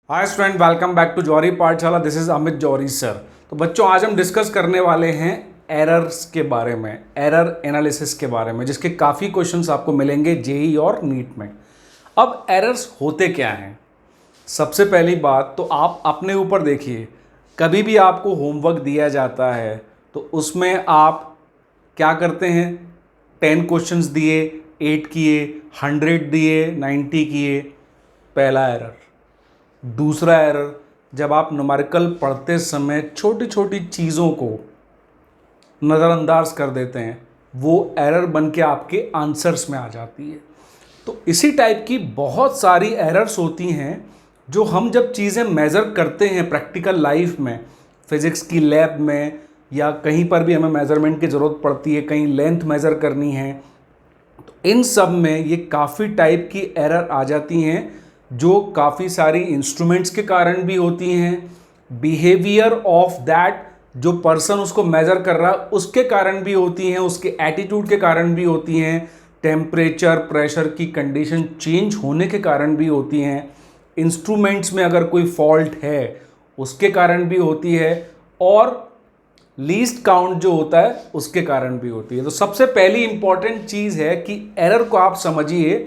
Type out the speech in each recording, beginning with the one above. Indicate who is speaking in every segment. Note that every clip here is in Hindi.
Speaker 1: Hi student, welcome back to Johari Pathshala. This is Amit Johari sir. तो बच्चों, आज हम डिस्कस करने वाले हैं एरर्स के बारे में, एरर एनालिसिस के बारे में, जिसके काफ़ी क्वेश्चंस आपको मिलेंगे जेई और नीट में। अब एरर्स होते क्या हैं? सबसे पहली बात तो आप अपने ऊपर देखिए, कभी भी आपको होमवर्क दिया जाता है तो उसमें आप क्या करते हैं? 10 क्वेश्चंस दिए, 8 किए, 100 दिए, 90 किए। पहला एरर। दूसरा एरर, जब आप न्यूमेरिकल पढ़ते समय छोटी छोटी चीज़ों को नज़रअंदाज कर देते हैं, वो एरर बन के आपके आंसर्स में आ जाती है। तो इसी टाइप की बहुत सारी एरर्स होती हैं जो हम जब चीज़ें मेज़र करते हैं प्रैक्टिकल लाइफ में, फिज़िक्स की लैब में या कहीं पर भी हमें मेज़रमेंट की ज़रूरत पड़ती है, कहीं लेंथ मेज़र करनी है, तो इन सब में ये काफ़ी टाइप की एरर आ जाती हैं जो काफ़ी सारी इंस्ट्रूमेंट्स के कारण भी होती हैं, बिहेवियर ऑफ दैट जो पर्सन उसको मेज़र कर रहा है उसके कारण भी होती हैं, उसके एटीट्यूड के कारण भी होती हैं, टेम्परेचर प्रेशर की कंडीशन चेंज होने के कारण भी होती हैं, इंस्ट्रूमेंट्स में अगर कोई फॉल्ट है उसके कारण भी होती है, और लीस्ट काउंट जो होता है उसके कारण भी होती है। तो सबसे पहली इंपॉर्टेंट चीज़ है कि एरर को आप समझिए।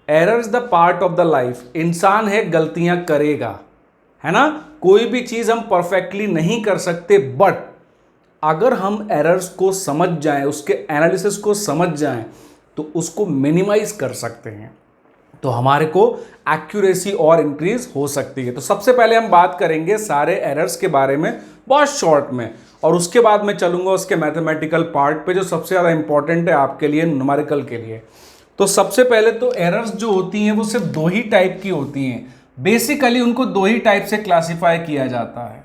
Speaker 1: Error is the part of the life. इंसान है, गलतियां करेगा, है ना। कोई भी चीज़ हम परफेक्टली नहीं कर सकते, बट अगर हम एरर्स को समझ जाएं, उसके एनालिसिस को समझ जाएं, तो उसको मिनिमाइज कर सकते हैं, तो हमारे को एक्यूरेसी और इंक्रीज हो सकती है। तो सबसे पहले हम बात करेंगे सारे एरर्स के बारे में बहुत शॉर्ट में, और उसके बाद मैं चलूंगा उसके मैथमेटिकल पार्ट पे जो सबसे ज़्यादा इंपॉर्टेंट है आपके लिए, न्यूमेरिकल के लिए। तो सबसे पहले तो एरर्स जो होती हैं वो सिर्फ दो ही टाइप की होती हैं। बेसिकली उनको दो ही टाइप से क्लासिफाई किया जाता है।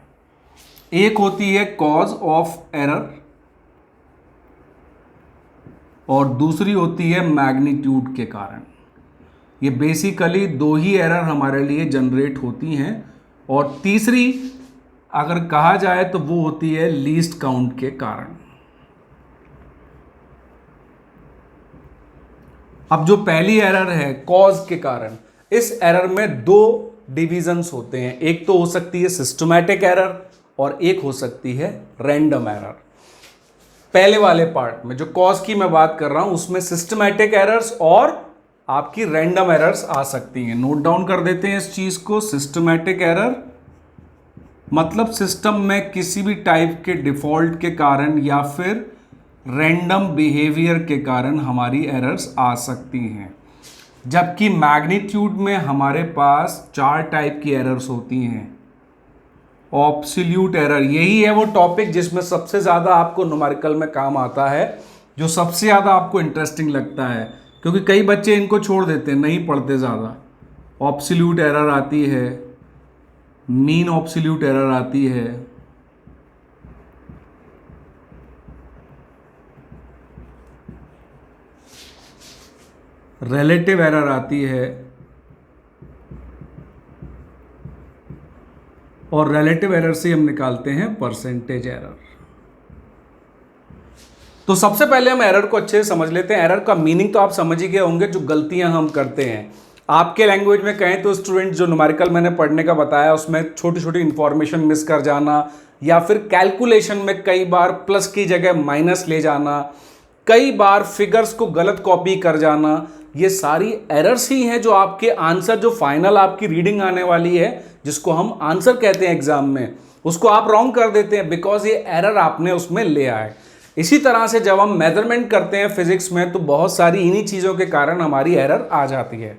Speaker 1: एक होती है कॉज ऑफ एरर और दूसरी होती है मैग्नीट्यूड के कारण। ये बेसिकली दो ही एरर हमारे लिए जनरेट होती हैं, और तीसरी अगर कहा जाए तो वो होती है लीस्ट काउंट के कारण। अब जो पहली एरर है कॉज के कारण, इस एरर में दो डिविजन्स होते हैं। एक तो हो सकती है सिस्टमैटिक एरर और एक हो सकती है रैंडम एरर। पहले वाले पार्ट में जो कॉज की मैं बात कर रहा हूं उसमें सिस्टमैटिक एरर्स और आपकी रैंडम एरर्स आ सकती हैं। नोट डाउन कर देते हैं इस चीज को। सिस्टमैटिक एरर मतलब सिस्टम में किसी भी टाइप के डिफॉल्ट के कारण या फिर रैंडम बिहेवियर के कारण हमारी एरर्स आ सकती हैं। जबकि मैग्नीट्यूड में हमारे पास 4 टाइप की एरर्स होती हैं। ऑब्सोल्यूट एरर, यही है वो टॉपिक जिसमें सबसे ज़्यादा आपको न्यूमेरिकल में काम आता है, जो सबसे ज़्यादा आपको इंटरेस्टिंग लगता है, क्योंकि कई बच्चे इनको छोड़ देते हैं, नहीं पढ़ते ज़्यादा। ऑब्सोल्यूट एरर आती है, मीन ऑब्सोल्यूट एरर आती है, रिलेटिव एरर आती है, और रिलेटिव एरर से हम निकालते हैं परसेंटेज एरर। तो सबसे पहले हम एरर को अच्छे से समझ लेते हैं। एरर का मीनिंग तो आप समझ ही गए होंगे, जो गलतियां हम करते हैं। आपके लैंग्वेज में कहें तो स्टूडेंट, जो न्यूमेरिकल मैंने पढ़ने का बताया उसमें छोटी छोटी इंफॉर्मेशन मिस कर जाना, या फिर कैलकुलेशन में कई बार प्लस की जगह माइनस ले जाना, कई बार फिगर्स को गलत कॉपी कर जाना, ये सारी एरर्स ही हैं जो आपके आंसर, जो फाइनल आपकी रीडिंग आने वाली है जिसको हम आंसर कहते हैं एग्जाम में, उसको आप रॉन्ग कर देते हैं बिकॉज ये एरर आपने उसमें ले आए। इसी तरह से जब हम मेजरमेंट करते हैं फिजिक्स में तो बहुत सारी इन्हीं चीज़ों के कारण हमारी एरर आ जाती है।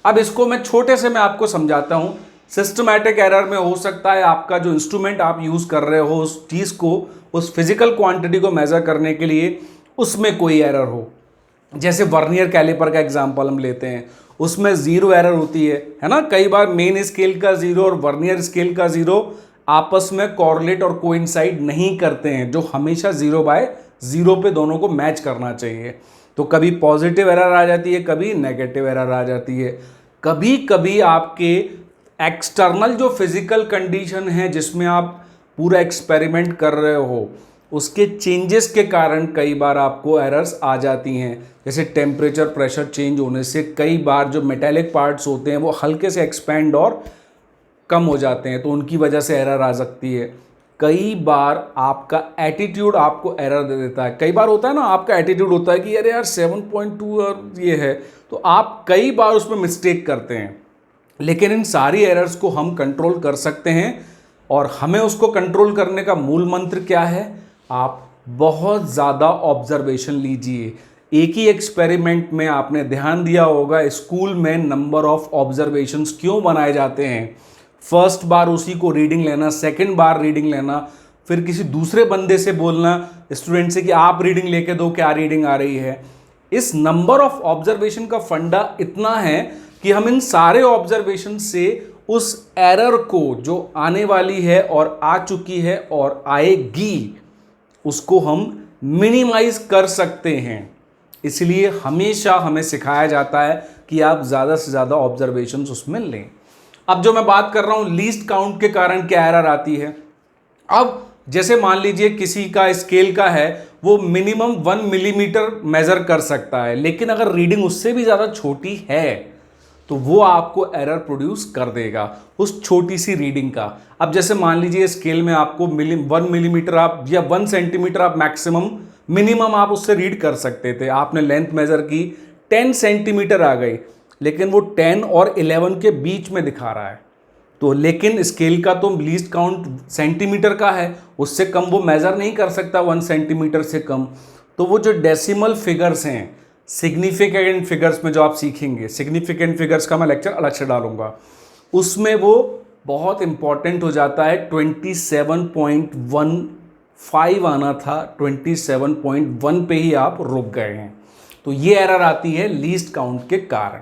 Speaker 1: अब इसको मैं छोटे से मैं आपको समझाता हूँ। सिस्टमैटिक एरर में हो सकता है आपका जो इंस्ट्रूमेंट आप यूज़ कर रहे हो उस चीज़ को, उस फिजिकल क्वांटिटी को मेज़र करने के लिए, उसमें कोई एरर हो। जैसे वर्नियर कैलिपर का एग्जांपल हम लेते हैं, उसमें ज़ीरो एरर होती है ना। कई बार मेन स्केल का ज़ीरो और वर्नियर स्केल का ज़ीरो आपस में कॉरलेट और कोइंसाइड नहीं करते हैं, जो हमेशा 0/0 पे दोनों को मैच करना चाहिए। तो कभी पॉजिटिव एरर आ जाती है, कभी नेगेटिव एरर आ जाती है। कभी कभी आपके एक्सटर्नल जो फिजिकल कंडीशन है जिसमें आप पूरा एक्सपेरिमेंट कर रहे हो, उसके चेंजेस के कारण कई बार आपको एरर्स आ जाती हैं। जैसे टेम्परेचर प्रेशर चेंज होने से कई बार जो मेटेलिक पार्ट्स होते हैं वो हल्के से एक्सपैंड और कम हो जाते हैं, तो उनकी वजह से एरर आ सकती है। कई बार आपका एटीट्यूड आपको एरर दे देता है। कई बार होता है ना, आपका एटीट्यूड होता है कि अरे यार 7.2 और ये है, तो आप कई बार उसमें मिस्टेक करते हैं। लेकिन इन सारी एरर्स को हम कंट्रोल कर सकते हैं, और हमें उसको कंट्रोल करने का मूल मंत्र क्या है? आप बहुत ज़्यादा ऑब्जर्वेशन लीजिए। एक ही एक्सपेरिमेंट में आपने ध्यान दिया होगा, स्कूल में नंबर ऑफ ऑब्जर्वेशंस क्यों बनाए जाते हैं। फर्स्ट बार उसी को रीडिंग लेना, सेकंड बार रीडिंग लेना, फिर किसी दूसरे बंदे से बोलना स्टूडेंट से कि आप रीडिंग लेके दो, क्या रीडिंग आ रही है। इस नंबर ऑफ ऑब्जर्वेशन का फंडा इतना है कि हम इन सारे ऑब्जर्वेशन से उस एरर को जो आने वाली है और आ चुकी है और आएगी, उसको हम मिनिमाइज कर सकते हैं। इसलिए हमेशा हमें सिखाया जाता है कि आप ज़्यादा से ज़्यादा ऑब्जर्वेशंस उसमें लें। अब जो मैं बात कर रहा हूं लीस्ट काउंट के कारण क्या एरर आती है। अब जैसे मान लीजिए किसी का स्केल का है, वो मिनिमम 1 मिलीमीटर मेजर कर सकता है, लेकिन अगर रीडिंग उससे भी ज़्यादा छोटी है तो वो आपको एरर प्रोड्यूस कर देगा उस छोटी सी रीडिंग का। अब जैसे मान लीजिए स्केल में आपको 1 मिलीमीटर आप या 1 सेंटीमीटर आप मैक्सिमम मिनिमम आप उससे रीड कर सकते थे। आपने लेंथ मेजर की, 10 सेंटीमीटर आ गई, लेकिन वो 10 और 11 के बीच में दिखा रहा है। तो लेकिन स्केल का तो लीस्ट काउंट सेंटीमीटर का है, उससे कम वो मेजर नहीं कर सकता 1 सेंटीमीटर से कम। तो वो जो डेसिमल फिगर्स हैं, सिग्निफिकेंट फिगर्स में जो आप सीखेंगे, सिग्निफिकेंट फिगर्स का मैं लेक्चर अलग से डालूंगा, उसमें वो बहुत इंपॉर्टेंट हो जाता है। 27.15 आना था, 27.1 पे ही आप रुक गए हैं। तो ये एरर आती है लीस्ट काउंट के कारण।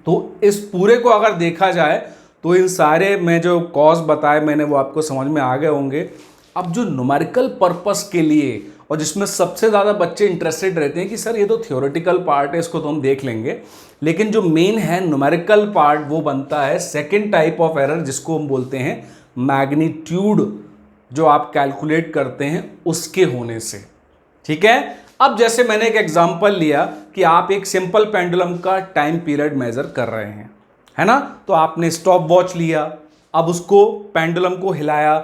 Speaker 1: तो इस पूरे को अगर देखा जाए तो इन सारे में जो कॉज बताए मैंने वो आपको समझ में आ गए होंगे। अब जो न्यूमेरिकल पर्पस के लिए और जिसमें सबसे ज़्यादा बच्चे इंटरेस्टेड रहते हैं कि सर ये तो थियोरेटिकल पार्ट है, इसको तो हम देख लेंगे, लेकिन जो मेन है न्यूमेरिकल पार्ट वो बनता है सेकेंड टाइप ऑफ एरर, जिसको हम बोलते हैं मैग्नीट्यूड, जो आप कैलकुलेट करते हैं उसके होने से। ठीक है। अब जैसे मैंने एक एग्जांपल लिया कि आप एक सिंपल पेंडुलम का टाइम पीरियड मेजर कर रहे हैं, है ना। तो आपने स्टॉप वॉच लिया, अब उसको पेंडुलम को हिलाया,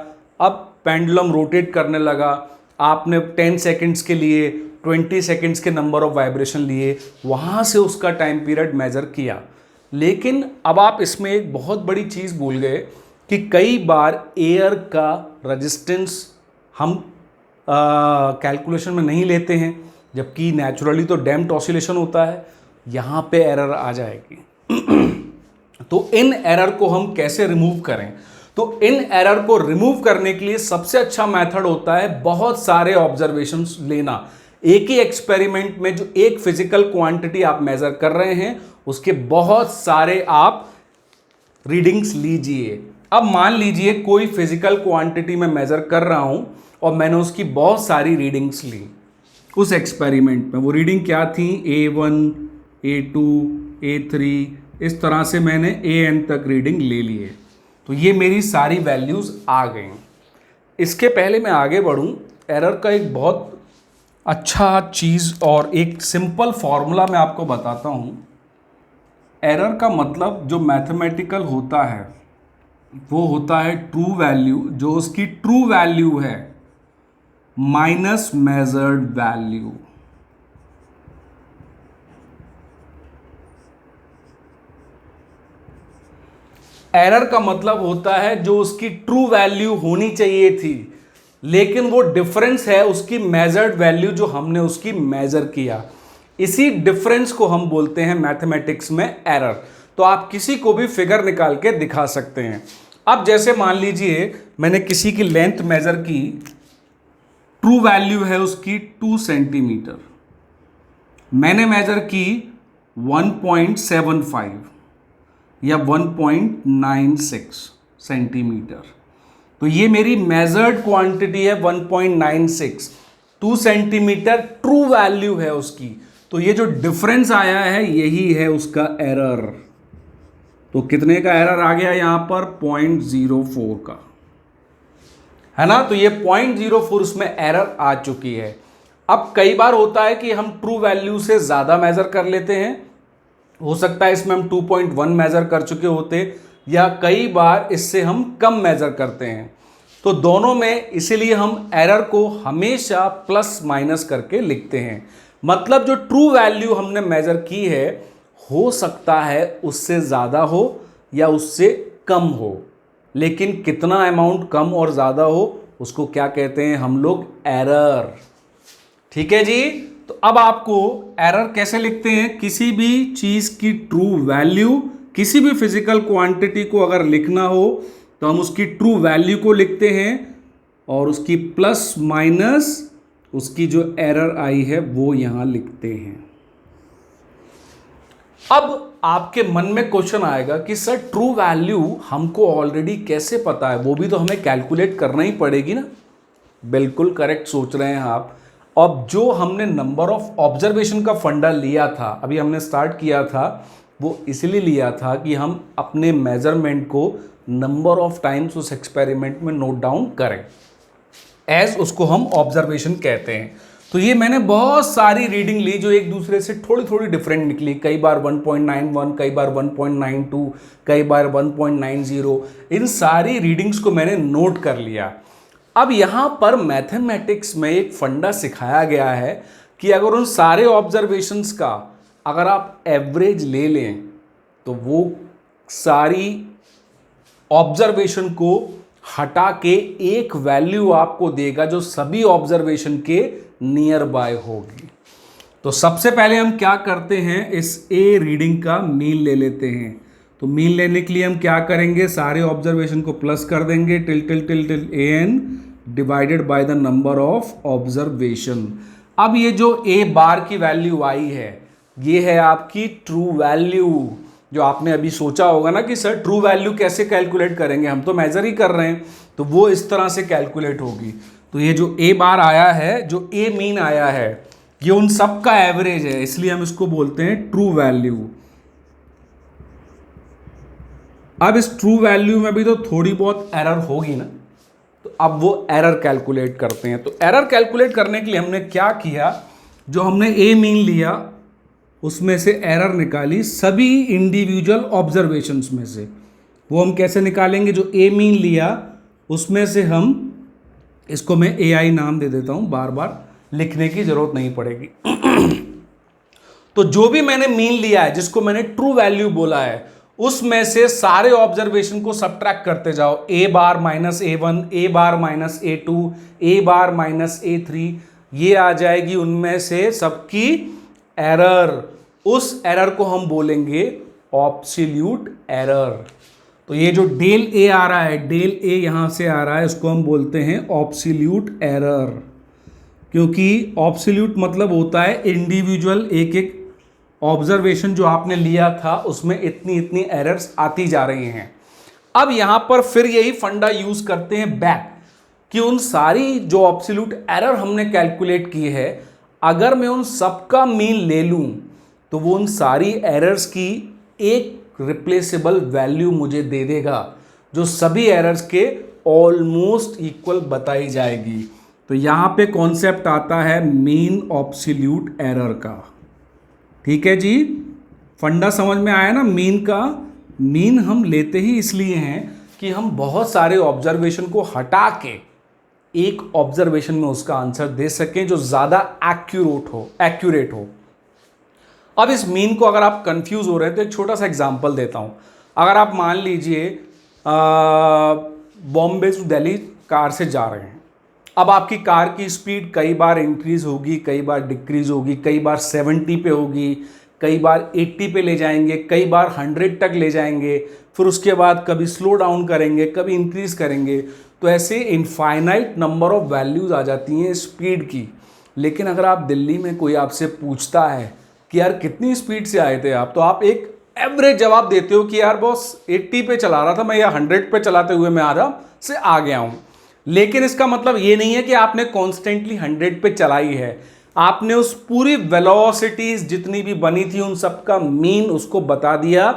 Speaker 1: अब पेंडुलम रोटेट करने लगा, आपने 10 सेकंड्स के लिए 20 सेकंड्स के नंबर ऑफ वाइब्रेशन लिए, वहाँ से उसका टाइम पीरियड मेजर किया। लेकिन अब आप इसमें एक बहुत बड़ी चीज़ भूल गए कि कई बार एयर का रेजिस्टेंस हम कैलकुलेशन में नहीं लेते हैं, जबकि नेचुरली तो डैम्प्ड ऑसिलेशन होता है, यहाँ पे एरर आ जाएगी। तो इन एरर को हम कैसे रिमूव करें? तो इन एरर को रिमूव करने के लिए सबसे अच्छा मेथड होता है बहुत सारे ऑब्जर्वेशंस लेना। एक ही एक्सपेरिमेंट में जो एक फिजिकल क्वांटिटी आप मेजर कर रहे हैं, उसके बहुत सारे आप रीडिंग्स लीजिए। अब मान लीजिए कोई फिजिकल क्वांटिटी में मेजर कर रहा हूं और मैंने उसकी बहुत सारी रीडिंग्स ली उस एक्सपेरिमेंट में। वो रीडिंग क्या थी? A1, A2, A3, इस तरह से मैंने AN तक रीडिंग ले ली है। तो ये मेरी सारी वैल्यूज़ आ गई। इसके पहले मैं आगे बढ़ूं, एरर का एक बहुत अच्छा चीज़ और एक सिंपल फॉर्मूला मैं आपको बताता हूं। एरर का मतलब जो मैथमेटिकल होता है वो होता है ट्रू वैल्यू, जो उसकी ट्रू वैल्यू है माइनस मेजर्ड वैल्यू। एरर का मतलब होता है जो उसकी ट्रू वैल्यू होनी चाहिए थी, लेकिन वो डिफरेंस है उसकी मेजर्ड वैल्यू जो हमने उसकी मेजर किया। इसी डिफरेंस को हम बोलते हैं मैथमेटिक्स में एरर। तो आप किसी को भी फिगर निकाल के दिखा सकते हैं। अब जैसे मान लीजिए मैंने किसी की लेंथ मेजर की, ट्रू वैल्यू है उसकी 2 सेंटीमीटर, मैंने मेजर की 1.75 या 1.96 सेंटीमीटर। तो ये मेरी मेजर्ड क्वांटिटी है 1.96। 2 सेंटीमीटर ट्रू वैल्यू है उसकी। तो ये जो डिफरेंस आया है यही है उसका एरर। तो कितने का एरर आ गया यहां पर? 0.04 का, है ना। तो ये 0.04 उसमें एरर आ चुकी है। अब कई बार होता है कि हम ट्रू वैल्यू से ज़्यादा मेजर कर लेते हैं, हो सकता है इसमें हम 2.1 मेजर कर चुके होते या कई बार इससे हम कम मेजर करते हैं। तो दोनों में इसीलिए हम एरर को हमेशा प्लस माइनस करके लिखते हैं। मतलब जो ट्रू वैल्यू हमने मेजर की है हो सकता है उससे ज़्यादा हो या उससे कम हो, लेकिन कितना अमाउंट कम और ज़्यादा हो उसको क्या कहते हैं हम लोग? एरर। ठीक है जी। तो अब आपको एरर कैसे लिखते हैं? किसी भी चीज़ की ट्रू वैल्यू, किसी भी फिजिकल क्वांटिटी को अगर लिखना हो तो हम उसकी ट्रू वैल्यू को लिखते हैं और उसकी प्लस माइनस उसकी जो एरर आई है वो यहां लिखते हैं। अब आपके मन में क्वेश्चन आएगा कि सर ट्रू वैल्यू हमको ऑलरेडी कैसे पता है? वो भी तो हमें कैलकुलेट करना ही पड़ेगी ना। बिल्कुल करेक्ट सोच रहे हैं आप। अब जो हमने नंबर ऑफ ऑब्जर्वेशन का फंडा लिया था, अभी हमने स्टार्ट किया था, वो इसलिए लिया था कि हम अपने मेजरमेंट को नंबर ऑफ टाइम्स उस एक्सपेरिमेंट में नोट डाउन करें, एज उसको हम ऑब्जर्वेशन कहते हैं। तो ये मैंने बहुत सारी रीडिंग ली जो एक दूसरे से थोड़ी थोड़ी डिफरेंट निकली। कई बार 1.91, कई बार 1.92, कई बार 1.90। इन सारी रीडिंग्स को मैंने नोट कर लिया। अब यहाँ पर मैथमेटिक्स में एक फंडा सिखाया गया है कि अगर उन सारे ऑब्जर्वेशंस का अगर आप एवरेज ले लें तो वो सारी ऑब्जर्वेशन को हटा के एक वैल्यू आपको देगा जो सभी ऑब्जर्वेशन के नियर बाय होगी। तो सबसे पहले हम क्या करते हैं, इस ए रीडिंग का मीन ले लेते हैं। तो मीन लेने के लिए हम क्या करेंगे, सारे ऑब्जर्वेशन को प्लस कर देंगे, till till till till n divided by the number of observation. अब ये जो ए बार की वैल्यू आई है ये है आपकी ट्रू वैल्यू। जो आपने अभी सोचा होगा ना कि सर ट्रू वैल्यू कैसे कैलकुलेट करेंगे, हम तो मेजर ही कर रहे हैं, तो वो इस तरह से कैलकुलेट होगी। तो ये जो ए बार आया है, जो ए मीन आया है, ये उन सब का एवरेज है, इसलिए हम इसको बोलते हैं ट्रू वैल्यू। अब इस ट्रू वैल्यू में भी तो थोड़ी बहुत एरर होगी ना, तो अब वो एरर कैलकुलेट करते हैं। तो एरर कैलकुलेट करने के लिए हमने क्या किया, जो हमने ए मीन लिया उसमें से एरर निकाली सभी इंडिविजुअल ऑब्जर्वेशंस में से। वो हम कैसे निकालेंगे, जो ए मीन लिया उसमें से हम, इसको मैं ए आई नाम दे देता हूं, बार बार लिखने की जरूरत नहीं पड़ेगी। तो जो भी मैंने मीन लिया है, जिसको मैंने ट्रू वैल्यू बोला है, उसमें से सारे ऑब्जर्वेशन को सबट्रैक्ट करते जाओ। ए बार माइनस A1, ए बार माइनस A2, ए बार माइनस A3, ये आ जाएगी उनमें से सबकी एरर। उस एरर को हम बोलेंगे ऑब्सोल्यूट एरर। तो ये जो डेल ए आ रहा है, डेल ए यहां से आ रहा है, इसको हम बोलते हैं ऑब्सोल्यूट एरर, क्योंकि ऑब्सोल्यूट मतलब होता है इंडिविजुअल एक एक ऑब्जर्वेशन जो आपने लिया था उसमें इतनी इतनी एरर्स आती जा रही हैं। अब यहां पर फिर यही फंडा यूज करते हैं बैक, कि उन सारी जो ऑब्सोल्यूट एरर हमने कैलकुलेट की है, अगर मैं उन सबका मीन ले लूं तो वो उन सारी एरर्स की एक रिप्लेसेबल वैल्यू मुझे दे देगा, जो सभी एरर्स के ऑलमोस्ट इक्वल बताई जाएगी। तो यहां पे कॉन्सेप्ट आता है मीन ऑब्सोल्यूट एरर का। ठीक है जी, फंडा समझ में आया ना। मीन का मीन हम लेते ही इसलिए हैं कि हम बहुत सारे ऑब्जर्वेशन को हटा के एक ऑब्जर्वेशन में उसका आंसर दे सकें जो ज्यादा एक्यूरेट हो। अब इस मीन को अगर आप कंफ्यूज हो रहे हैं तो एक छोटा सा एग्जांपल देता हूं। अगर आप मान लीजिए बॉम्बे टू दिल्ली कार से जा रहे हैं, अब आपकी कार की स्पीड कई बार इंक्रीज होगी, कई बार डिक्रीज होगी, कई बार 70 पे होगी, कई बार 80 पे ले जाएंगे, कई बार 100 तक ले जाएंगे, फिर उसके बाद कभी स्लो डाउन करेंगे, कभी इंक्रीज करेंगे। तो ऐसे इनफाइनाइट नंबर ऑफ वैल्यूज आ जाती हैं स्पीड की। लेकिन अगर आप दिल्ली में कोई आपसे पूछता है कि यार कितनी स्पीड से आए थे आप, तो आप एक एवरेज जवाब देते हो कि यार बॉस 80 पे चला रहा था मैं, या 100 पे चलाते हुए मैं आराम से आ गया हूं। लेकिन इसका मतलब ये नहीं है कि आपने कॉन्स्टेंटली 100 पे चलाई है, आपने उस पूरी वेलोसिटीज जितनी भी बनी थी उन सबका मीन उसको बता दिया।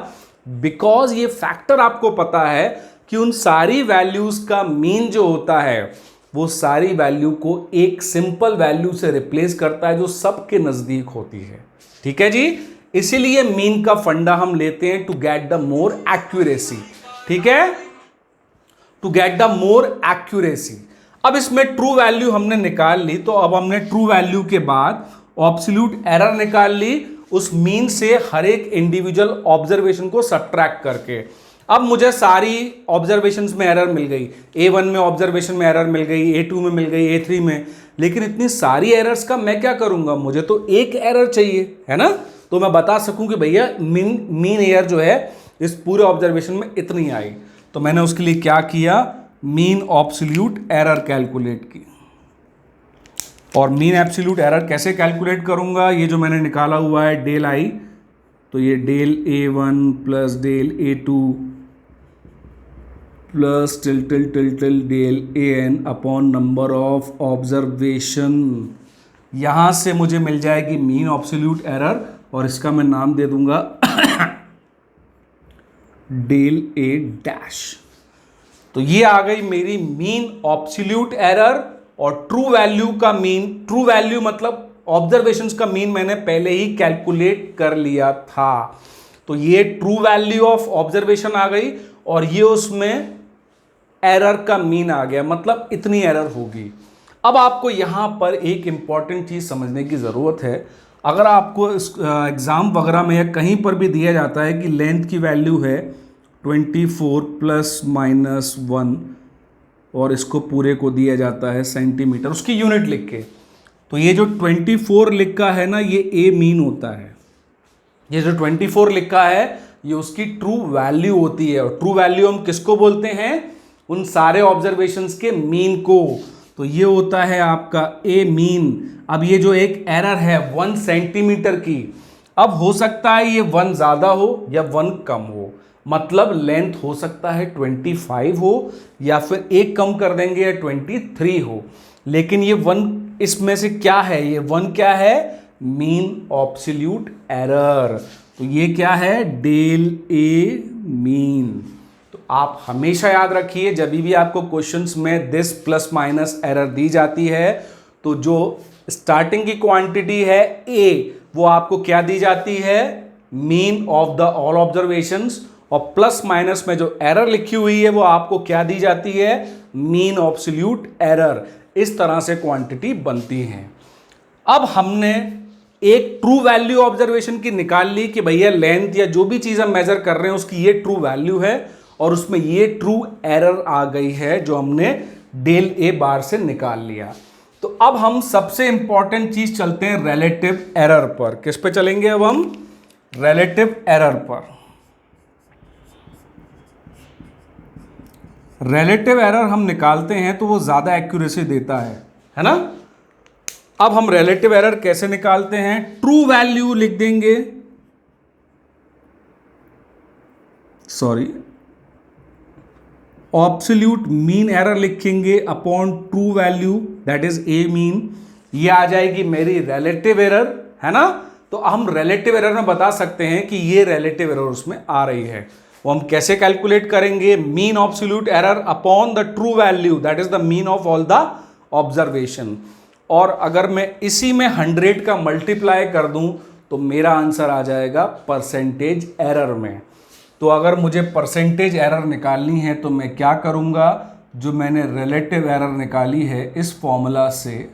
Speaker 1: बिकॉज ये फैक्टर आपको पता है कि उन सारी वैल्यूज का मीन जो होता है वो सारी वैल्यू को एक सिंपल वैल्यू से रिप्लेस करता है जो सबके नजदीक होती है। ठीक है जी, इसीलिए मीन का फंडा हम लेते हैं to get the more accuracy. ठीक है, to get the more accuracy. अब इसमें ट्रू वैल्यू हमने निकाल ली, तो अब हमने ट्रू वैल्यू के बाद एब्सोल्यूट एरर निकाल ली उस मीन से हर एक इंडिविजुअल ऑब्जर्वेशन को सब्ट्रैक्ट करके। अब मुझे सारी ऑब्जर्वेशंस में एरर मिल गई, A1 में ऑब्जर्वेशन में एरर मिल गई, A2 में मिल गई, A3 में, लेकिन इतनी सारी एरर्स का मैं क्या करूंगा, मुझे तो एक एरर चाहिए है ना, तो मैं बता सकूं कि भैया मीन एरर जो है इस पूरे ऑब्जर्वेशन में इतनी आई। तो मैंने उसके लिए क्या किया, मीन एब्सोल्यूट एरर कैलकुलेट की। और मीन एब्सोल्यूट एरर कैसे कैलकुलेट करूंगा, ये जो मैंने निकाला हुआ है डेल आई, तो ये del A1 plus del A2 plus till del AN upon number of observation, यहां से मुझे मिल जाएगी मीन एब्सोल्यूट एरर, और इसका मैं नाम दे दूंगा डेल A डैश। तो ये आ गई मेरी मीन एब्सोल्यूट एरर और ट्रू वैल्यू का मीन। ट्रू वैल्यू मतलब ऑब्जर्वेशंस का मीन मैंने पहले ही कैलकुलेट कर लिया था, तो ये ट्रू वैल्यू ऑफ ऑब्जर्वेशन आ गई और ये उसमें एरर का मीन आ गया, मतलब इतनी एरर होगी। अब आपको यहां पर एक इंपॉर्टेंट चीज समझने की जरूरत है। अगर आपको एग्जाम वगैरह में या कहीं पर भी दिया जाता है कि लेंथ की वैल्यू है 24 प्लस माइनस 1 और इसको पूरे को दिया जाता है सेंटीमीटर, उसकी यूनिट लिख के, तो ये जो 24 लिखा है ना, ये ए मीन होता है। ये जो 24 लिखा है ये उसकी ट्रू वैल्यू होती है, और ट्रू वैल्यू हम किसको बोलते हैं, उन सारे ऑब्जर्वेशंस के मीन को। तो ये होता है आपका ए मीन। अब ये जो एक एरर है 1 सेंटीमीटर की, अब हो सकता है ये 1 ज़्यादा हो या 1 कम हो, मतलब लेंथ हो सकता है 25 हो या फिर एक कम कर देंगे या 23 हो, लेकिन ये 1 इसमें से क्या है, ये 1 क्या है, मीन एब्सोल्यूट एरर। तो ये क्या है, डेल ए मीन। तो आप हमेशा याद रखिए जब भी आपको क्वेश्चंस में दिस प्लस माइनस एरर दी जाती है, तो जो स्टार्टिंग की क्वांटिटी है ए, वो आपको क्या दी जाती है, mean of the all observations, और प्लस माइनस में जो एरर लिखी हुई है वो आपको क्या दी जाती है, मीन एब्सोल्यूट एरर। इस तरह से क्वांटिटी बनती है। अब हमने एक ट्रू वैल्यू ऑब्जर्वेशन की निकाल ली कि भैया लेंथ या जो भी चीज हम मेजर कर रहे हैं उसकी ये ट्रू वैल्यू है, और उसमें ये ट्रू एरर आ गई है जो हमने डेल ए बार से निकाल लिया। तो अब हम सबसे इंपॉर्टेंट चीज चलते हैं रिलेटिव एरर पर। किस पे चलेंगे अब हम, रिलेटिव एरर पर। रिलेटिव एरर हम निकालते हैं तो वो ज़्यादा एक्यूरेसी देता है ना। अब हम रिलेटिव एरर कैसे निकालते हैं, ट्रू वैल्यू लिख देंगे, सॉरी एब्सोल्यूट मीन एरर लिखेंगे upon true value that is a mean, ये आ जाएगी मेरी रिलेटिव एरर, है ना। तो हम रिलेटिव एरर में बता सकते हैं कि ये रिलेटिव एरर उसमें आ रही है। वो हम कैसे कैलकुलेट करेंगे, mean absolute error upon the true value that is the mean of all the observation. और अगर मैं इसी में 100 का मल्टीप्लाई कर दूं तो मेरा आंसर आ जाएगा परसेंटेज एरर में। तो अगर मुझे परसेंटेज एरर निकालनी है तो मैं क्या करूंगा, जो मैंने रिलेटिव एरर निकाली है इस फॉर्मूला से,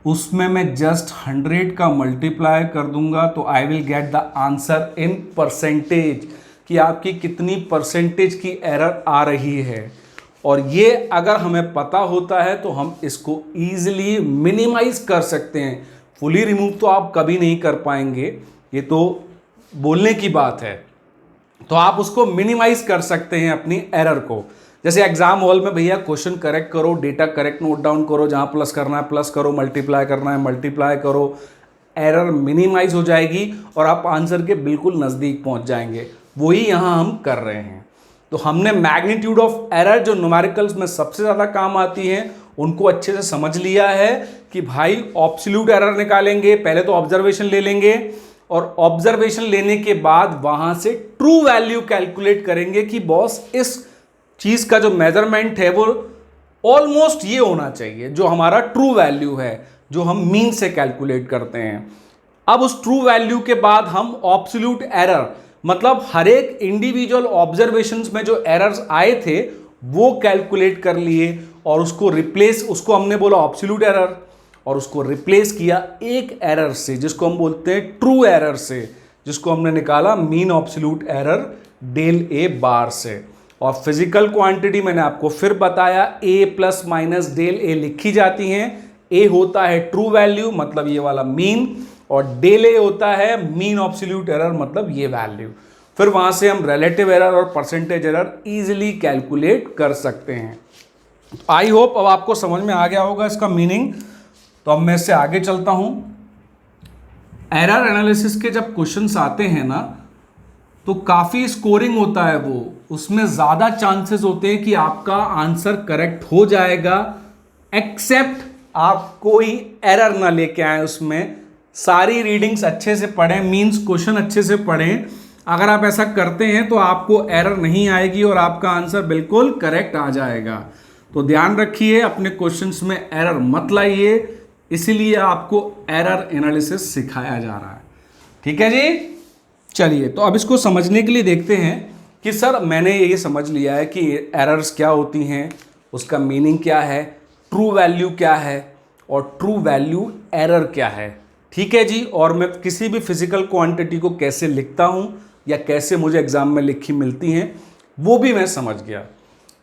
Speaker 1: उसमें मैं जस्ट 100 का मल्टीप्लाई कर दूंगा, तो I will get the answer in percentage, कि आपकी कितनी परसेंटेज की एरर आ रही है। और ये अगर हमें पता होता है तो हम इसको ईजिली मिनिमाइज कर सकते हैं। फुली रिमूव तो आप कभी नहीं कर पाएंगे, ये तो बोलने की बात है, तो आप उसको मिनिमाइज कर सकते हैं अपनी एरर को। जैसे एग्जाम हॉल में भैया क्वेश्चन करेक्ट करो, डेटा करेक्ट नोट डाउन करो, जहां प्लस करना है प्लस करो, मल्टीप्लाई करना है मल्टीप्लाई करो, एरर मिनिमाइज हो जाएगी और आप आंसर के बिल्कुल नज़दीक पहुंच जाएंगे। वही यहां हम कर रहे हैं। तो हमने मैग्नीट्यूड ऑफ एरर जो न्यूमेरिकल्स में सबसे ज़्यादा काम आती हैं उनको अच्छे से समझ लिया है कि भाई एब्सोल्यूट एरर निकालेंगे, पहले तो ऑब्जर्वेशन ले लेंगे और ऑब्जर्वेशन लेने के बाद वहां से ट्रू वैल्यू कैलकुलेट करेंगे कि बॉस इस चीज़ का जो मेजरमेंट है वो ऑलमोस्ट ये होना चाहिए जो हमारा ट्रू वैल्यू है, जो हम मीन से कैलकुलेट करते हैं। अब उस ट्रू वैल्यू के बाद हम एब्सोल्यूट एरर मतलब हर एक इंडिविजुअल ऑब्जर्वेशंस में जो एरर्स आए थे वो कैलकुलेट कर लिए और उसको हमने बोला एब्सोल्यूट एरर, और उसको रिप्लेस किया एक एरर से जिसको हम बोलते हैं ट्रू एरर से, जिसको हमने निकाला mean absolute error del A बार से। और फिजिकल क्वांटिटी मैंने आपको फिर बताया ए प्लस माइनस डेल ए लिखी जाती हैं। ए होता है ट्रू वैल्यू मतलब ये वाला मीन, और डेल ए होता है मीन एब्सोल्यूट एरर मतलब ये वैल्यू। फिर वहां से हम रिलेटिव एरर और परसेंटेज एरर इजीली कैलकुलेट कर सकते हैं। आई होप अब आपको समझ में आ गया होगा इसका मीनिंग। तो अब मैं इससे आगे चलता हूं। एरर एनालिसिस के जब क्वेश्चंस आते हैं ना तो काफी स्कोरिंग होता है, वो उसमें ज्यादा चांसेस होते हैं कि आपका आंसर करेक्ट हो जाएगा, एक्सेप्ट आप कोई एरर ना लेके आए उसमें। सारी रीडिंग्स अच्छे से पढ़ें, मींस क्वेश्चन अच्छे से पढ़ें। अगर आप ऐसा करते हैं तो आपको एरर नहीं आएगी और आपका आंसर बिल्कुल करेक्ट आ जाएगा। तो ध्यान रखिए अपने क्वेश्चंस में एरर मत लाइए, इसीलिए आपको एरर एनालिसिस सिखाया जा रहा है। ठीक है जी, चलिए तो अब इसको समझने के लिए देखते हैं कि सर मैंने ये समझ लिया है कि एरर्स क्या होती हैं, उसका मीनिंग क्या है, ट्रू वैल्यू क्या है और ट्रू वैल्यू एरर क्या है। ठीक है जी, और मैं किसी भी फिजिकल क्वांटिटी को कैसे लिखता हूँ या कैसे मुझे एग्जाम में लिखी मिलती हैं वो भी मैं समझ गया।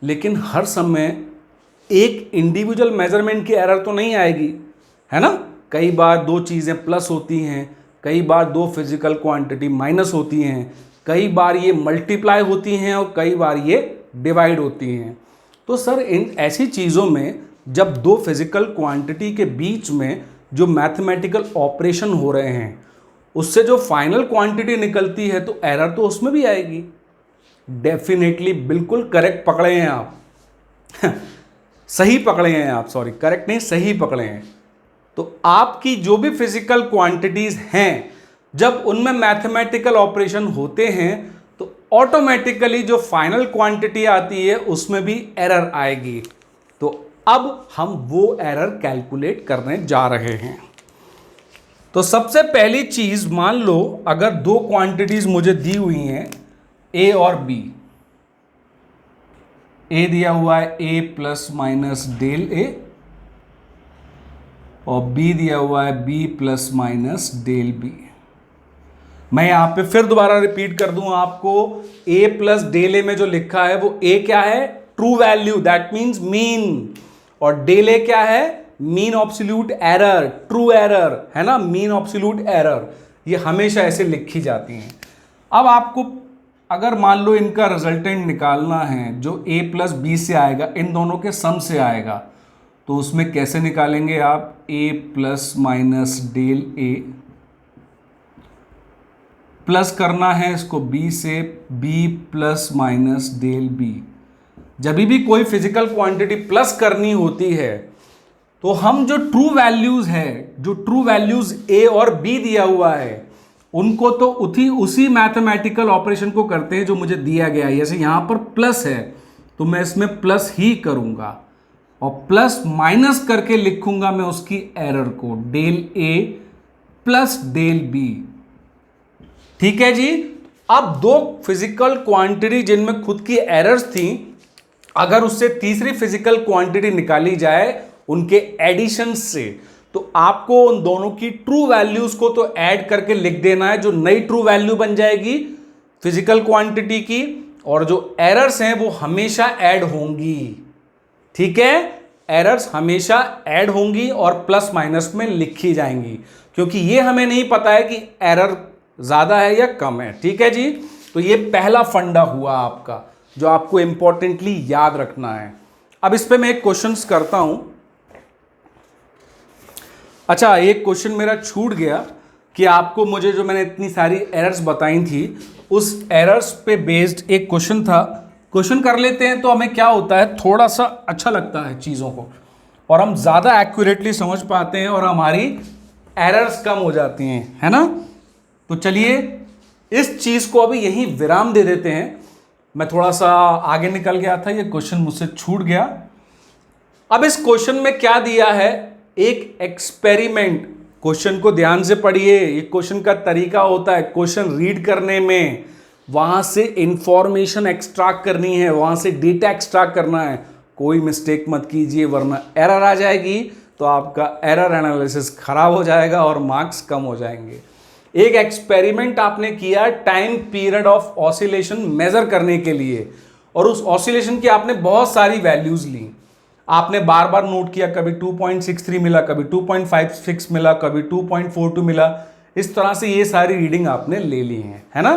Speaker 1: लेकिन हर समय एक इंडिविजुअल मेजरमेंट की एरर तो नहीं आएगी, है ना। कई बार दो चीज़ें प्लस होती हैं, कई बार दो फिजिकल क्वांटिटी माइनस होती हैं, कई बार ये मल्टीप्लाई होती हैं और कई बार ये डिवाइड होती हैं। तो सर इन ऐसी चीज़ों में जब दो फिजिकल क्वांटिटी के बीच में जो मैथमेटिकल ऑपरेशन हो रहे हैं उससे जो फाइनल क्वांटिटी निकलती है तो एरर तो उसमें भी आएगी। डेफिनेटली, बिल्कुल करेक्ट पकड़े हैं आप सही पकड़े हैं आप, सॉरी करेक्ट नहीं, सही पकड़े हैं। तो आपकी जो भी फिजिकल क्वांटिटीज हैं जब उनमें मैथमेटिकल ऑपरेशन होते हैं तो ऑटोमेटिकली जो फाइनल क्वांटिटी आती है उसमें भी एरर आएगी। तो अब हम वो एरर कैलकुलेट करने जा रहे हैं। तो सबसे पहली चीज, मान लो अगर दो क्वांटिटीज मुझे दी हुई हैं ए और बी। ए दिया हुआ है a plus minus del a और बी दिया हुआ है b plus minus del b. मैं यहां पे फिर दोबारा रिपीट कर दूं आपको, ए प्लस डेल ए में जो लिखा है वो ए क्या है, true value, that means mean, और डेल ए क्या है, mean absolute error, true error, है ना, मीन एब्सोल्यूट एरर। ये हमेशा ऐसे लिखी जाती हैं। अब आपको अगर मान लो इनका रिजल्टेंट निकालना है जो ए प्लस बी से आएगा, इन दोनों के सम से आएगा, तो उसमें कैसे निकालेंगे आप, a plus minus del a plus करना है इसको बी से, b plus minus del b. जब भी कोई फिजिकल क्वांटिटी प्लस करनी होती है तो हम जो ट्रू वैल्यूज है, जो ट्रू वैल्यूज ए और बी दिया हुआ है उनको तो उसी मैथमेटिकल ऑपरेशन को करते हैं जो मुझे दिया गया है। जैसे यहां पर प्लस है तो मैं इसमें प्लस ही करूंगा और प्लस माइनस करके लिखूंगा मैं उसकी एरर को, del a plus del B. ठीक है जी। अब दो फिजिकल क्वांटिटी जिनमें खुद की एरर्स थी, अगर उससे तीसरी फिजिकल क्वांटिटी निकाली जाए उनके एडिशन से, तो आपको उन दोनों की ट्रू वैल्यूज को तो ऐड करके लिख देना है, जो नई ट्रू वैल्यू बन जाएगी फिजिकल क्वांटिटी की, और जो एरर्स हैं वो हमेशा ऐड होंगी। ठीक है, एरर्स हमेशा ऐड होंगी और प्लस माइनस में लिखी जाएंगी, क्योंकि ये हमें नहीं पता है कि एरर ज्यादा है या कम है। ठीक है जी। तो ये पहला फंडा हुआ आपका जो आपको इंपॉर्टेंटली याद रखना है। अब इस पे मैं एक क्वेश्चन करता हूं। अच्छा, एक क्वेश्चन मेरा छूट गया कि आपको मुझे जो मैंने इतनी सारी एरर्स बताई थी उस एरर्स पे बेस्ड एक क्वेश्चन था। क्वेश्चन कर लेते हैं तो हमें क्या होता है, थोड़ा सा अच्छा लगता है चीज़ों को और हम ज़्यादा एक्यूरेटली समझ पाते हैं और हमारी एरर्स कम हो जाती हैं, है ना। तो चलिए इस चीज़ को अभी यहीं विराम दे देते हैं। मैं थोड़ा सा आगे निकल गया था, ये क्वेश्चन मुझसे छूट गया। अब इस क्वेश्चन में क्या दिया है, एक एक्सपेरिमेंट। क्वेश्चन को ध्यान से पढ़िए, ये क्वेश्चन का तरीका होता है क्वेश्चन रीड करने में वहाँ से इंफॉर्मेशन एक्सट्रैक्ट करनी है, वहाँ से डेटा एक्सट्रैक्ट करना है। कोई मिस्टेक मत कीजिए वरना एरर आ जाएगी, तो आपका एरर एनालिसिस खराब हो जाएगा और मार्क्स कम हो जाएंगे। एक एक्सपेरिमेंट आपने किया time period of oscillation measure करने के लिए, और उस ऑसिलेशन की आपने बहुत सारी वैल्यूज ली, आपने बार बार नोट किया, कभी 2.63 मिला, कभी 2.56 मिला, कभी 2.42 मिला, इस तरह से ये सारी रीडिंग आपने ले ली है ना।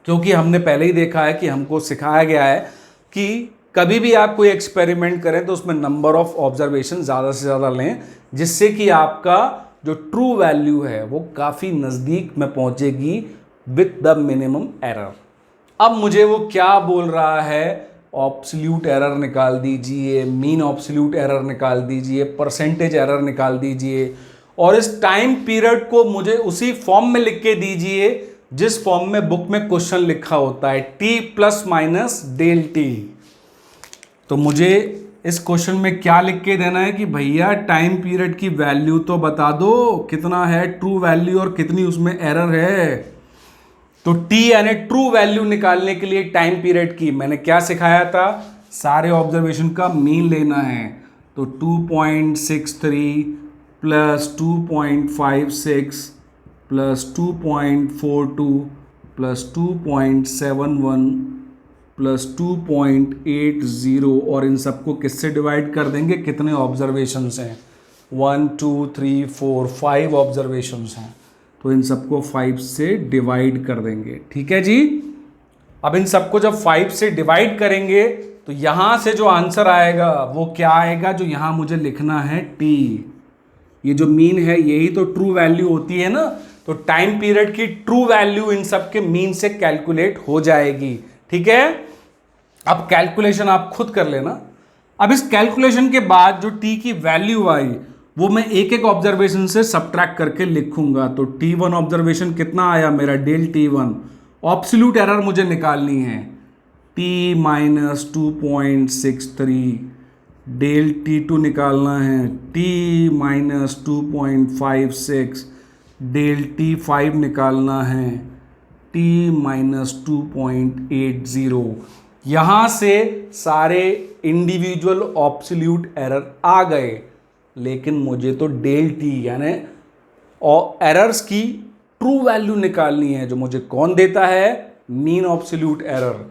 Speaker 1: क्योंकि हमने पहले ही देखा है कि हमको सिखाया गया है कि कभी भी आप कोई एक्सपेरिमेंट करें तो उसमें नंबर ऑफ ऑब्जर्वेशन ज़्यादा से ज़्यादा लें, जिससे कि आपका जो ट्रू वैल्यू है वो काफ़ी नज़दीक में पहुंचेगी विथ द मिनिमम एरर। अब मुझे वो क्या बोल रहा है, ऑब्सोल्यूट एरर निकाल दीजिए, मीन ऑब्सोल्यूट एरर निकाल दीजिए, परसेंटेज एरर निकाल दीजिए, और इस टाइम पीरियड को मुझे उसी फॉर्म में लिख के दीजिए जिस फॉर्म में बुक में क्वेश्चन लिखा होता है, t plus minus del t. तो मुझे इस क्वेश्चन में क्या लिख के देना है कि भैया टाइम पीरियड की वैल्यू तो बता दो, कितना है ट्रू वैल्यू और कितनी उसमें एरर है। तो टी यानी ट्रू वैल्यू निकालने के लिए टाइम पीरियड की मैंने क्या सिखाया था, सारे ऑब्जर्वेशन का मीन लेना है। तो 2.63 प्लस 2.56 प्लस 2.42 प्लस 2.71 प्लस 2.80, और इन सबको किससे डिवाइड कर देंगे, कितने ऑब्जर्वेशंस हैं, 1 2 3 4 5 ऑब्जर्वेशंस हैं, तो इन सबको 5 से डिवाइड कर देंगे। ठीक है जी। अब इन सबको जब 5 से डिवाइड करेंगे तो यहां से जो आंसर आएगा वो क्या आएगा, जो यहां मुझे लिखना है टी, ये जो मीन है यही तो ट्रू वैल्यू होती है ना। तो टाइम पीरियड की ट्रू वैल्यू इन सब के मीन से कैलकुलेट हो जाएगी। ठीक है, अब कैलकुलेशन आप खुद कर लेना। अब इस कैलकुलेशन के बाद जो टी की वैल्यू आई वो मैं एक एक ऑब्जर्वेशन से सबट्रैक्ट करके लिखूंगा। तो T1 ऑब्जर्वेशन कितना आया मेरा, डेल T1। ऑब्सोल्यूट एरर मुझे निकालनी है, T माइनस 2.63, डेल T2 निकालना है, T माइनस 2.56, डेल T5 निकालना है, T माइनस 2.80। यहाँ से सारे इंडिविजुअल ऑब्सोल्यूट एरर आ गए, लेकिन मुझे तो डेल टी यानी एरर्स की ट्रू वैल्यू निकालनी है, जो मुझे कौन देता है, मीन ऑब्सोल्यूट एरर।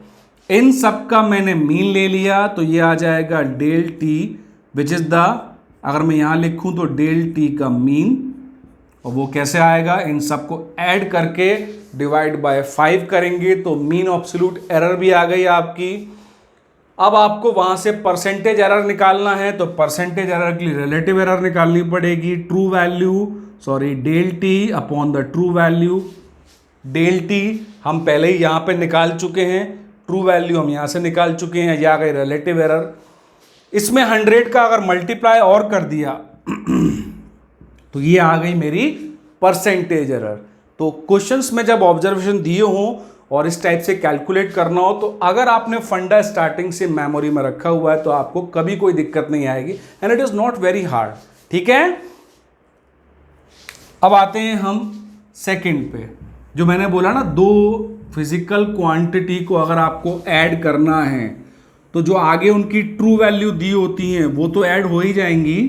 Speaker 1: इन सब का मैंने मीन ले लिया, तो ये आ जाएगा del t which is the, अगर मैं यहां लिखूं तो डेल टी का मीन, और वो कैसे आएगा, इन सबको ऐड करके डिवाइड बाय 5 करेंगे तो मीन ऑब्सोल्यूट एरर भी आ गई आपकी। अब आपको वहां से परसेंटेज एरर निकालना है, तो परसेंटेज एरर के लिए रिलेटिव एरर निकालनी पड़ेगी, true value sorry del t upon the true value. Del t हम पहले ही यहां पे निकाल चुके हैं, ट्रू वैल्यू हम यहां से निकाल चुके हैं, यह आ गई रिलेटिव एरर। इसमें 100 का अगर मल्टीप्लाई और कर दिया तो ये आ गई मेरी परसेंटेज एरर। तो क्वेश्चंस में जब ऑब्जर्वेशन दिए हों और इस टाइप से कैलकुलेट करना हो, तो अगर आपने फंडा स्टार्टिंग से मेमोरी में रखा हुआ है तो आपको कभी कोई दिक्कत नहीं आएगी, and it is not very hard. ठीक है, अब आते हैं हम सेकंड पे। जो मैंने बोला ना, दो फिजिकल क्वांटिटी को अगर आपको ऐड करना है तो जो आगे उनकी ट्रू वैल्यू दी होती हैं वो तो ऐड हो ही जाएंगी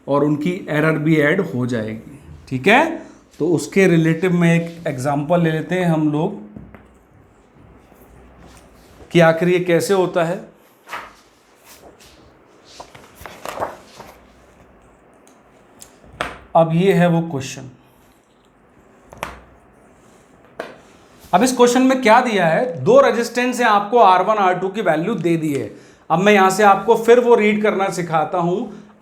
Speaker 1: और उनकी एरर भी ऐड हो जाएगी। ठीक है, तो उसके रिलेटिव में एक एग्जांपल ले लेते हैं हम लोग कि आखिर ये कैसे होता है। अब ये है वो क्वेश्चन। अब इस क्वेश्चन में क्या दिया है, दो रेजिस्टेंस है, आपको R1 R2 की वैल्यू दे दी है। अब मैं यहां से आपको फिर वो रीड करना सिखाता हूं।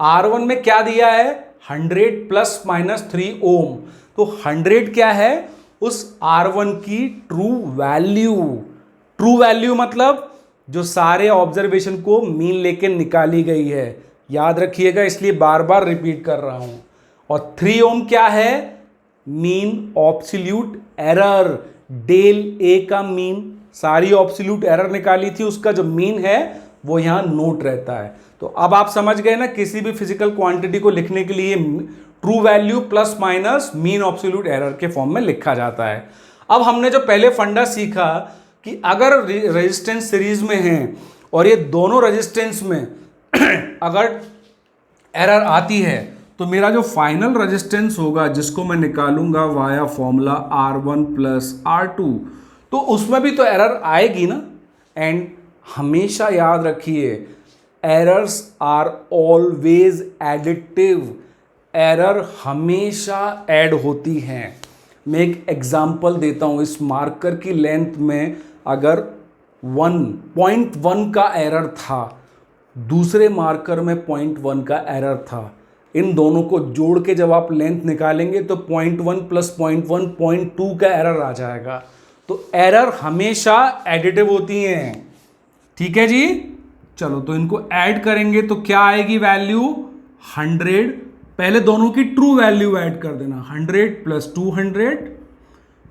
Speaker 1: R1 में क्या दिया है, 100 प्लस माइनस 3 ओम। तो 100 क्या है, उस R1 की ट्रू वैल्यू। ट्रू वैल्यू मतलब जो सारे ऑब्जर्वेशन को मीन लेके निकाली गई है, याद रखिएगा, इसलिए बार बार रिपीट कर रहा हूं। और 3 ओम क्या है, mean absolute error, del A का मीन, सारी ऑब्सोल्यूट एरर निकाली थी, उसका जो मीन है वो यहां नोट रहता है। तो अब आप समझ गए ना, किसी भी फिजिकल क्वांटिटी को लिखने के लिए true value plus minus mean absolute error के फॉर्म में लिखा जाता है। अब हमने जो पहले फंडा सीखा, कि अगर रेजिस्टेंस सीरीज में है और ये दोनों रेजिस्टेंस में अगर एरर आती है तो मेरा जो फाइनल रेजिस्टेंस होगा जिसको मैं निकालूंगा via formula R1 plus R2, तो उसमें भी तो एरर आएगी ना। एंड हमेशा याद रखिए, errors are always additive, error हमेशा ऐड होती हैं। मैं एक एग्जांपल देता हूं, इस मार्कर की लेंथ में अगर 1.1 का एरर था, दूसरे मार्कर में 0.1 का एरर था, इन दोनों को जोड़ के जब आप लेंथ निकालेंगे तो 0.1 प्लस 0.1 0.2 का एरर आ जाएगा। तो एरर हमेशा एडिटिव होती हैं, ठीक है जी। चलो तो इनको ऐड करेंगे तो क्या आएगी वैल्यू 100। पहले दोनों की ट्रू वैल्यू ऐड कर देना, 100 प्लस 200,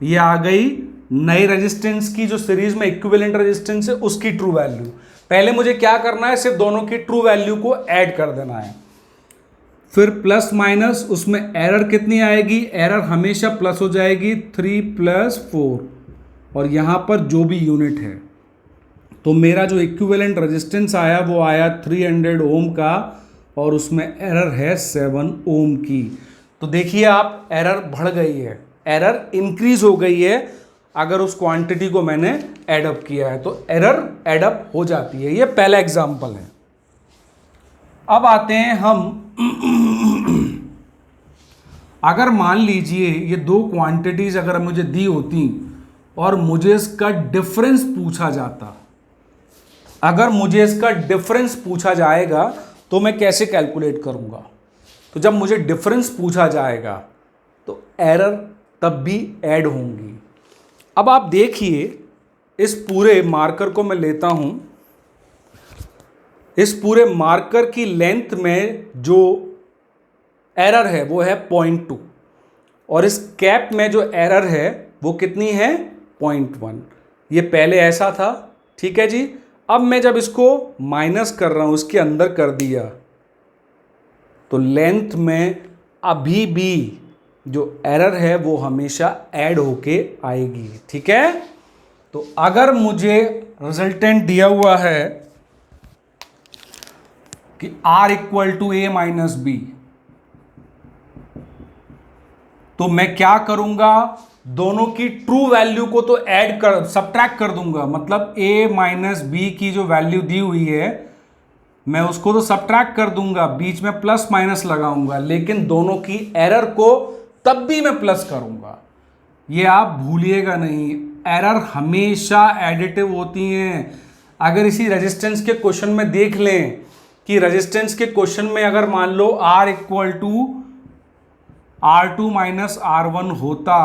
Speaker 1: ये आ गई नई रेजिस्टेंस की जो सीरीज में इक्विवेलेंट रेजिस्टेंस है उसकी ट्रू वैल्यू। पहले मुझे क्या करना है, सिर्फ दोनों की ट्रू वैल्यू को ऐड कर देना है। फिर प्लस माइनस, उसमें एरर कितनी आएगी, एरर हमेशा प्लस हो जाएगी, 3 प्लस 4, और यहां पर जो भी यूनिट है। तो मेरा जो इक्विवेलेंट रेजिस्टेंस आया वो आया 300 ओम का, और उसमें एरर है 7 ओम की। तो देखिए आप, एरर बढ़ गई है, एरर इंक्रीज हो गई है अगर उस क्वांटिटी को मैंने एडअप किया है, तो एरर एडअप हो जाती है। ये पहला एग्जांपल है। अब आते हैं हम अगर मान लीजिए ये दो क्वांटिटीज अगर मुझे दी होती और मुझे इसका डिफरेंस पूछा जाता, अगर मुझे इसका डिफरेंस पूछा जाएगा तो मैं कैसे कैलकुलेट करूंगा। तो जब मुझे डिफरेंस पूछा जाएगा तो एरर तब भी ऐड होंगी। अब आप देखिए, इस पूरे मार्कर को मैं लेता हूं, इस पूरे मार्कर की लेंथ में जो एरर है वो है 0.2, और इस कैप में जो एरर है वो कितनी है 0.1। ये पहले ऐसा था, ठीक है जी। अब मैं जब इसको माइनस कर रहा हूं, इसके अंदर कर दिया, तो लेंथ में अभी भी जो एरर है वो हमेशा ऐड होके आएगी, ठीक है। तो अगर मुझे रिजल्टेंट दिया हुआ है कि R equal to A minus b, तो मैं क्या करूंगा, दोनों की ट्रू वैल्यू को तो ऐड कर सब्ट्रैक्ट कर दूंगा। मतलब A माइनस बी की जो वैल्यू दी हुई है मैं उसको तो सब्ट्रैक्ट कर दूंगा, बीच में प्लस माइनस लगाऊंगा, लेकिन दोनों की एरर को तब भी मैं प्लस करूंगा। ये आप भूलिएगा नहीं, एरर हमेशा एडिटिव होती हैं। अगर इसी रेजिस्टेंस के क्वेश्चन में देख लें कि रेजिस्टेंस के क्वेश्चन में अगर मान लो R equal to R2 minus R1 होता,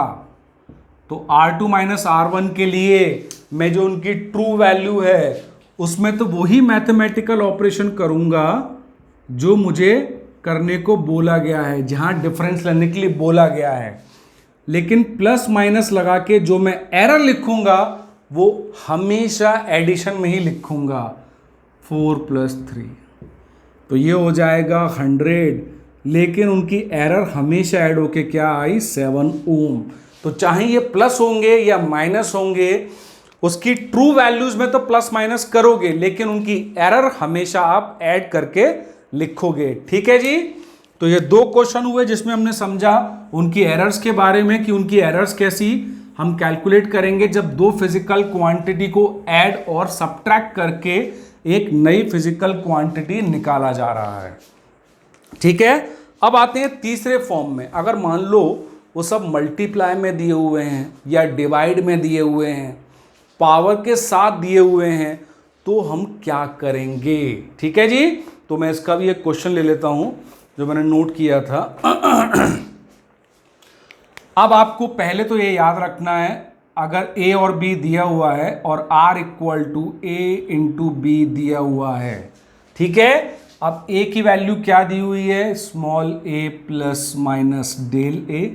Speaker 1: तो R2 माइनस R1 के लिए मैं जो उनकी ट्रू वैल्यू है उसमें तो वही मैथमेटिकल ऑपरेशन करूंगा जो मुझे करने को बोला गया है, जहां डिफरेंस लेने के लिए बोला गया है। लेकिन प्लस माइनस लगा के जो मैं एरर लिखूंगा वो हमेशा एडिशन में ही लिखूंगा, 4 प्लस 3, तो ये हो जाएगा 100। लेकिन उनकी एरर हमेशा ऐड होके क्या आई, 7 ओम। तो चाहे ये प्लस होंगे या माइनस होंगे, उसकी ट्रू वैल्यूज में तो प्लस माइनस करोगे, लेकिन उनकी एरर हमेशा आप ऐड करके लिखोगे, ठीक है जी। तो ये दो क्वेश्चन हुए जिसमें हमने समझा उनकी एरर्स के बारे में कि उनकी एरर्स कैसी हम कैलकुलेट करेंगे जब दो फिजिकल क्वांटिटी को ऐड और सब्ट्रैक्ट करके एक नई फिजिकल क्वांटिटी निकाला जा रहा है, ठीक है। अब आते हैं तीसरे फॉर्म में। अगर मान लो वो सब मल्टीप्लाई में दिए हुए हैं या डिवाइड में दिए हुए हैं, पावर के साथ दिए हुए हैं, तो हम क्या करेंगे, ठीक है जी। तो मैं इसका भी एक क्वेश्चन ले लेता हूं जो मैंने नोट किया था। अब आपको पहले तो ये याद रखना है, अगर A और B दिया हुआ है और R equal to A into B दिया हुआ है, ठीक है। अब A की वैल्यू क्या दी हुई है, small a plus minus del A,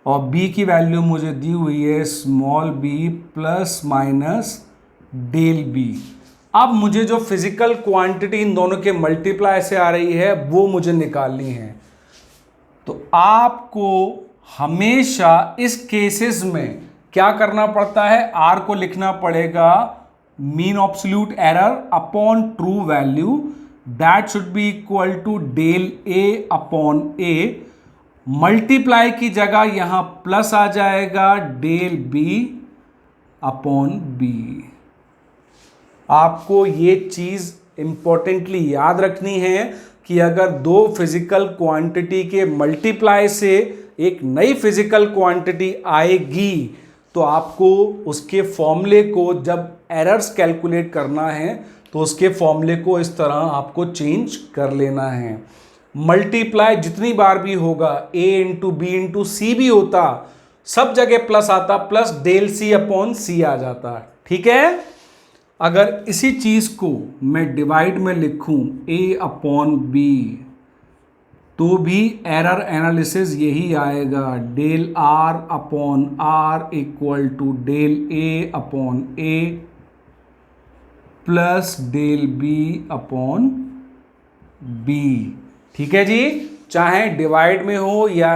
Speaker 1: और B की वैल्यू मुझे दी हुई है small b plus minus del B। अब मुझे जो फिजिकल क्वांटिटी इन दोनों के मल्टीप्लाई से आ रही है वो मुझे निकालनी है। तो आपको हमेशा इस केसेस में क्या करना पड़ता है, आर को लिखना पड़ेगा mean absolute error upon true value, that should be equal to del A upon A, multiply की जगह यहां प्लस आ जाएगा डेल बी अपॉन बी। आपको ये चीज इंपॉर्टेंटली याद रखनी है कि अगर दो फिजिकल क्वांटिटी के मल्टीप्लाई से एक नई फिजिकल क्वांटिटी आएगी तो आपको उसके फॉर्मूले को, जब एरर्स कैलकुलेट करना है तो उसके फॉर्मूले को इस तरह आपको चेंज कर लेना है। मल्टीप्लाई जितनी बार भी होगा, a इंटू बी इंटू सी भी होता, सब जगह प्लस आता, प्लस डेल सी अपॉन सी आ जाता, ठीक है। अगर इसी चीज को मैं डिवाइड में लिखूं a अपॉन बी तो भी एरर एनालिसिस यही आएगा, del R upon R equal to del A upon A plus del B upon B, ठीक है जी। चाहे डिवाइड में हो या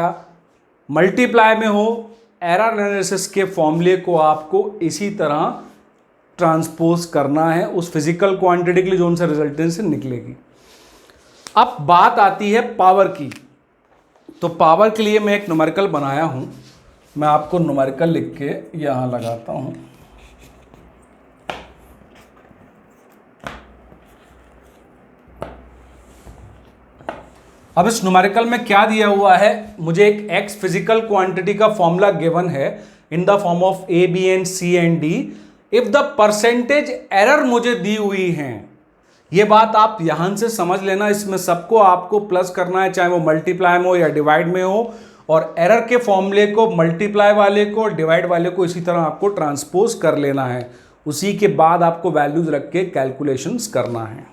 Speaker 1: मल्टीप्लाई में हो, एरर एनालिसिस के फॉर्मूले को आपको इसी तरह ट्रांसपोज करना है उस फिजिकल क्वांटिटी के लिए जो उनसे रिजल्टेंट से निकलेगी। अब बात आती है पावर की, तो पावर के लिए मैं एक न्यूमेरिकल बनाया हूं, मैं आपको न्यूमेरिकल लिख के यहां लगाता हूं। अब इस न्यूमेरिकल में क्या दिया हुआ है, मुझे एक एक्स फिजिकल क्वांटिटी का फॉर्मूला गिवन है in the form of A B and C and D. If the percentage error मुझे दी हुई है, ये बात आप यहां से समझ लेना, इसमें सबको आपको प्लस करना है, चाहे वो मल्टीप्लाई में हो या डिवाइड में हो, और एरर के फॉर्मूले को मल्टीप्लाई वाले को और डिवाइड वाले को इसी तरह आपको ट्रांसपोज कर लेना है। उसी के बाद आपको वैल्यूज रख के कैलकुलेशंस करना है।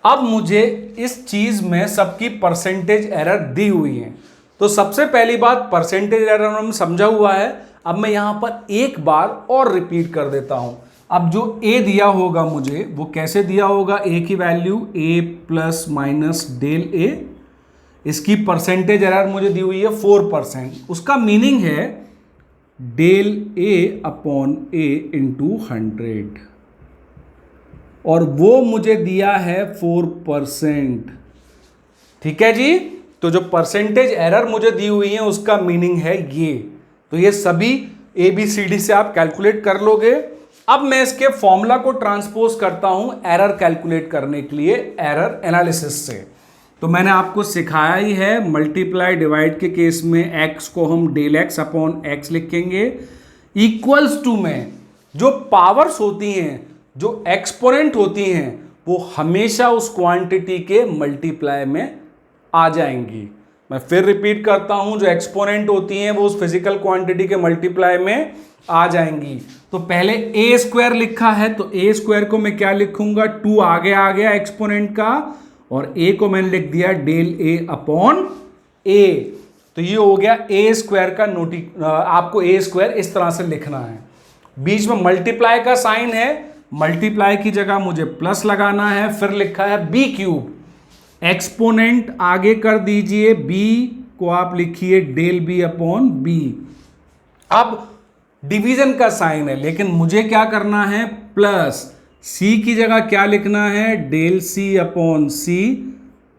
Speaker 1: अब मुझे इस चीज में सबकी परसेंटेज एरर दी हुई है, तो सबसे पहली बात परसेंटेज एरर हमने समझा हुआ है। अब मैं यहां पर एक बार और रिपीट कर देता हूं। अब जो ए दिया होगा मुझे, वो कैसे दिया होगा, ए की वैल्यू ए प्लस माइनस डेल ए, इसकी परसेंटेज एरर मुझे दी हुई है 4%, उसका मीनिंग है del A upon a into 100, और वो मुझे दिया है 4%, ठीक है जी। तो जो परसेंटेज एरर मुझे दी हुई है उसका मीनिंग है ये, तो ये सभी ए बी सी डी से आप कैलकुलेट कर लोगे। अब मैं इसके फॉर्मूला को ट्रांसपोज करता हूं एरर कैलकुलेट करने के लिए एरर एनालिसिस से। तो मैंने आपको सिखाया ही है, मल्टीप्लाई डिवाइड के केस में एक्स को हम डेल एक्स अपॉन एक्स लिखेंगे, इक्वल्स टू में जो पावर्स होती हैं, जो एक्सपोनेंट होती हैं, वो हमेशा उस क्वांटिटी के मल्टीप्लाई में आ जाएंगी। मैं फिर रिपीट करता हूं, जो एक्सपोनेंट होती हैं वो उस फिजिकल क्वांटिटी के मल्टीप्लाई में आ जाएंगी। तो पहले ए स्क्वायर लिखा है, तो ए स्क्वायर को मैं क्या लिखूंगा, 2 आगे आ गया एक्सपोनेंट का, और ए को मैंने लिख दिया डेल ए अपॉन ए। तो ये हो गया ए स्क्वायर का आपको ए स्क्वायर इस तरह से लिखना है। बीच में मल्टीप्लाई का साइन है, मल्टीप्लाई की जगह मुझे प्लस लगाना है, फिर लिखा है बी क्यूब, एक्सपोनेंट आगे कर दीजिए, बी को आप लिखिए डेल बी अपॉन बी। अब डिवीजन का साइन है, लेकिन मुझे क्या करना है, प्लस सी की जगह क्या लिखना है, डेल सी अपॉन सी,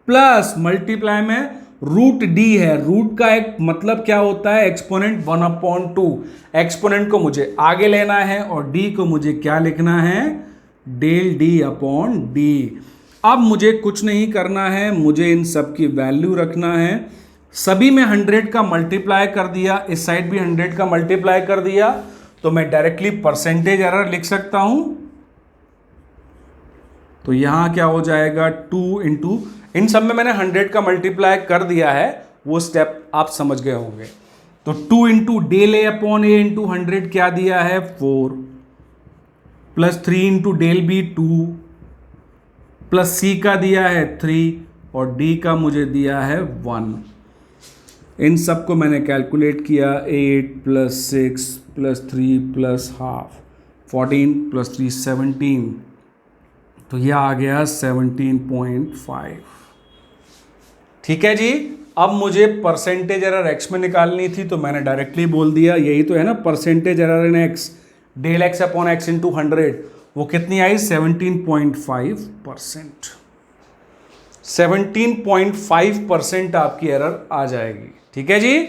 Speaker 1: प्लस मल्टीप्लाई में रूट डी है, रूट का एक मतलब क्या होता है, एक्सपोनेंट 1/2, एक्सपोनेंट को मुझे आगे लेना है और डी को मुझे क्या लिखना है, डेल डी अपॉन डी। अब मुझे कुछ नहीं करना है, मुझे इन सब की वैल्यू रखना है। सभी में 100 का मल्टीप्लाई कर दिया, इस साइड भी 100 का मल्टीप्लाई कर दिया, तो मैं डायरेक्टली परसेंटेज एरर लिख सकता हूं। तो यहां क्या हो जाएगा, 2 इंटू, इन सब में मैंने 100 का मल्टीप्लाई कर दिया है, वो स्टेप आप समझ गए होंगे। तो 2 into del A upon a into 100 क्या दिया है, 4, plus 3 into del B 2, plus C का दिया है 3, और डी का मुझे दिया है 1। इन सब को मैंने कैलकुलेट किया, 8 plus 6 plus 3 plus half, 14 plus 3 17, तो यह आ गया 17.5, ठीक है जी। अब मुझे परसेंटेज एरर एक्स में निकालनी थी तो मैंने डायरेक्टली बोल दिया, यही तो है ना percentage error in x, del x upon x into 100, वो कितनी आई 17.5%। 17.5% आपकी एरर आ जाएगी। ठीक है जी।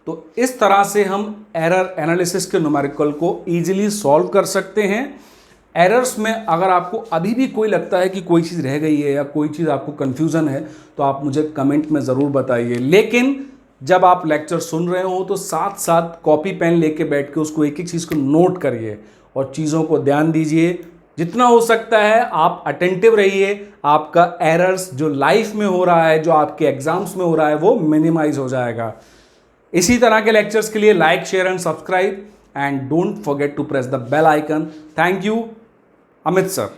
Speaker 1: तो इस तरह से हम एरर एनालिसिस के न्यूमेरिकल को इजीली सॉल्व कर सकते हैं। एरर्स में अगर आपको अभी भी कोई लगता है कि कोई चीज़ रह गई है या कोई चीज़ आपको कंफ्यूजन है तो आप मुझे कमेंट में ज़रूर बताइए। लेकिन जब आप लेक्चर सुन रहे हो तो साथ साथ कॉपी पेन लेके बैठ के उसको एक एक चीज़ को नोट करिए और चीज़ों को ध्यान दीजिए। जितना हो सकता है आप अटेंटिव रहिए, आपका एरर्स जो लाइफ में हो रहा है, जो आपके एग्जाम्स में हो रहा है, वो मिनिमाइज हो जाएगा। इसी तरह के लेक्चर्स के लिए like, share and subscribe, and don't forget to press the bell icon. Thank you, Amit sir.